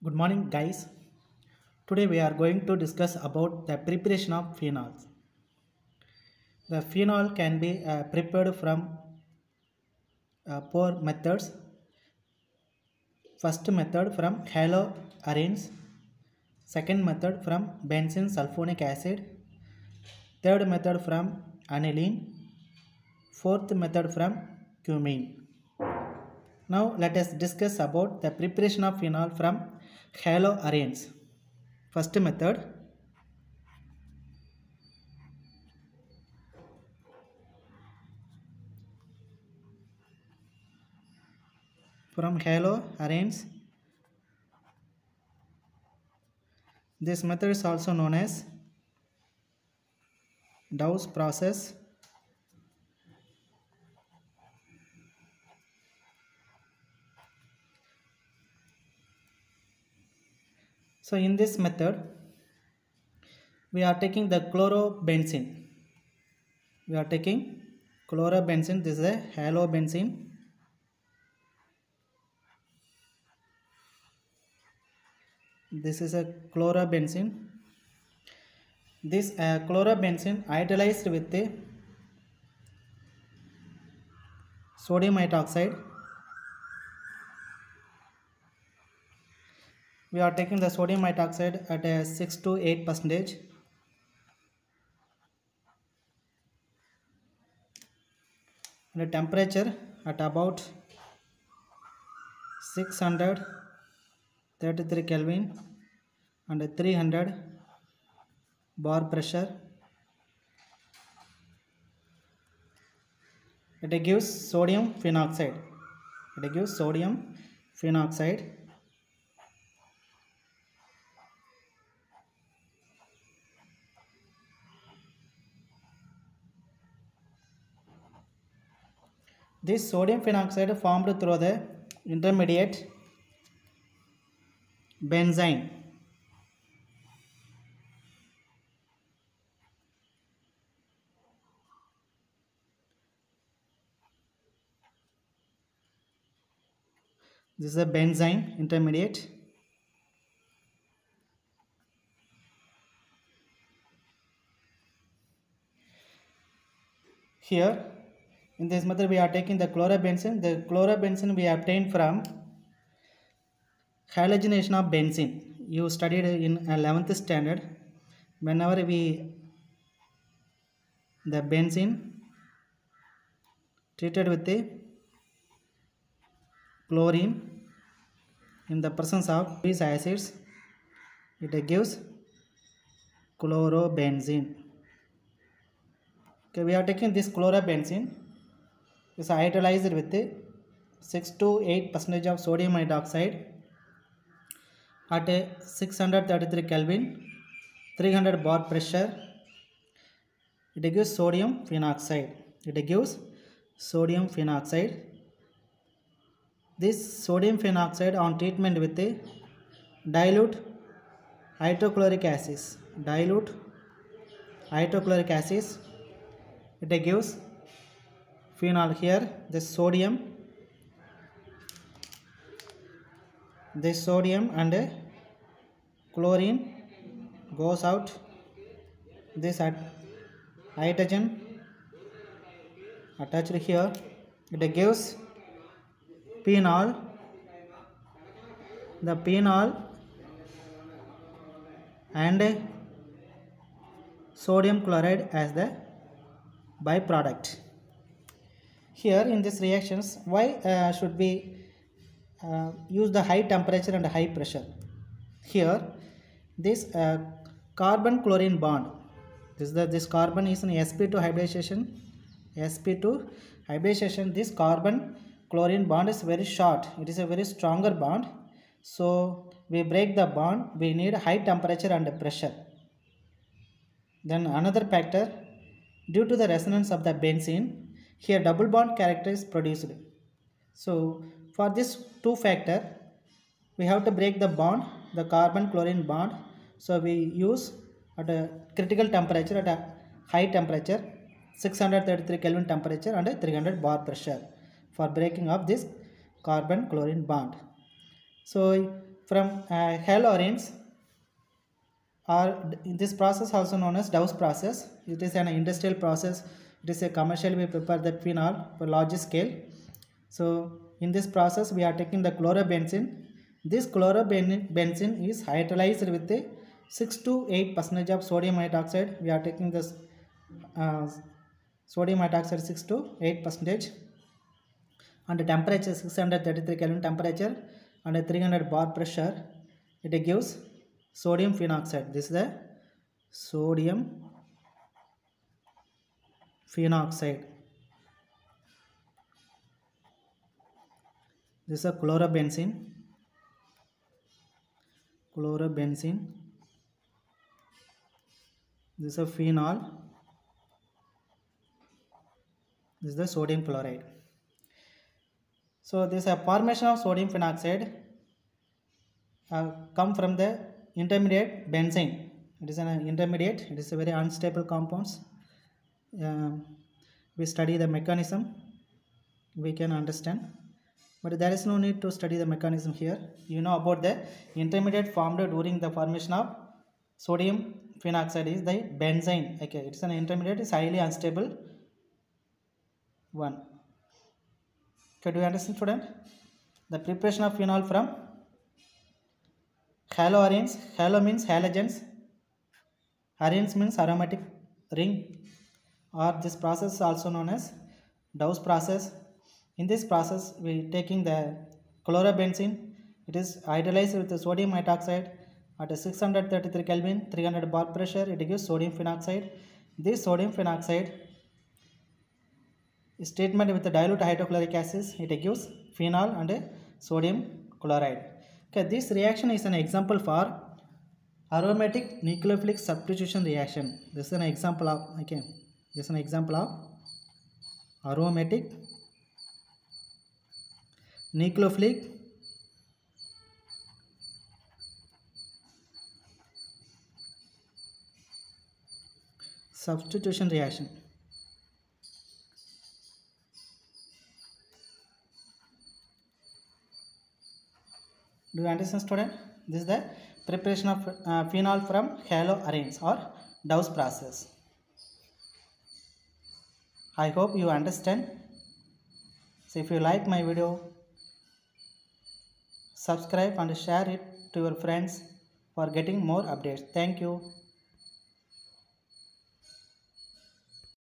Good morning, guys. Today we are going to discuss about the preparation of phenols. The phenol can be prepared from four methods. First method from haloarenes. Second method from benzene sulfonic acid. Third method from aniline. Fourth method from cumene. Now let us discuss about the preparation of phenol from haloarenes. First method. From haloarenes, this method is also known as Dow's process. So in this method, we are taking the chlorobenzene. We are taking chlorobenzene. This is a halobenzene. This is a chlorobenzene. This chlorobenzene hydrolyzed with the sodium hydroxide. We are taking the sodium hydroxide at a 6 to 8%. And the temperature at about 633 Kelvin and 300 bar pressure. It gives sodium phenoxide. It gives sodium phenoxide. This sodium phenoxide formed through the intermediate benzene. This is a benzene intermediate. Here, in this method, we are taking the chlorobenzene. The chlorobenzene we obtained from halogenation of benzene. You studied in 11th standard. Whenever the benzene treated with the chlorine in the presence of these acids, it gives chlorobenzene. Okay, we are taking this chlorobenzene is hydrolyzed with the 6 to 8% of sodium hydroxide at a 633 Kelvin, 300 bar pressure. It gives sodium phenoxide. It gives sodium phenoxide. This sodium phenoxide on treatment with the dilute hydrochloric acids. Dilute hydrochloric acids. It gives phenol. Here the sodium and chlorine goes out. This hydrogen attached here. It gives phenol. The phenol and sodium chloride as the byproduct. Here in this reactions, why should we use the high temperature and high pressure? Here this carbon chlorine bond, this carbon is an sp2 hybridization. This carbon chlorine bond is very short. It is a very stronger bond. So we break the bond, we need high temperature and pressure. Then another factor, due to the resonance of the benzene, here double bond character is produced. So for this two factor, we have to break the bond, the carbon chlorine bond. So we use at a critical temperature, at a high temperature, 633 Kelvin temperature and 300 bar pressure for breaking of this carbon chlorine bond. So from haloarenes, or this process also known as Dow's process. It is an industrial process. It is a commercial. We prepare that phenol for large scale. So in this process we are taking the chlorobenzene. This chlorobenzene is hydrolyzed with a 6 to 8% of sodium hydroxide. We are taking this sodium hydroxide 6 to 8%, and the temperature 633 Kelvin temperature and a 300 bar pressure. It gives sodium phenoxide. This is the sodium phenoxide. This is a chlorobenzene. This is a phenol. This is the sodium chloride. So this formation of sodium phenoxide come from the intermediate benzene. It is an intermediate. It is a very unstable compounds. We study the mechanism, we can understand, but there is no need to study the mechanism here. You know about the intermediate formed during the formation of sodium phenoxide is the benzene. Okay, it's an intermediate, is highly unstable one. Okay, do you understand, student? The preparation of phenol from haloarenes. Halo means halogens, arenes means aromatic ring, or this process is also known as Dow's process. In this process we taking the chlorobenzene. It is hydrolyzed with the sodium hydroxide at a 633 Kelvin, 300 bar pressure. It gives sodium phenoxide. This sodium phenoxide is treatment with the dilute hydrochloric acid. It gives phenol and a sodium chloride. Okay, this reaction is an example for aromatic nucleophilic substitution reaction. This is an example of, okay, this is an example of aromatic nucleophilic substitution reaction. Do you understand, student? This is the preparation of phenol from haloarenes or Dow's process. I hope you understand. So if you like my video, subscribe and share it to your friends for getting more updates. Thank you.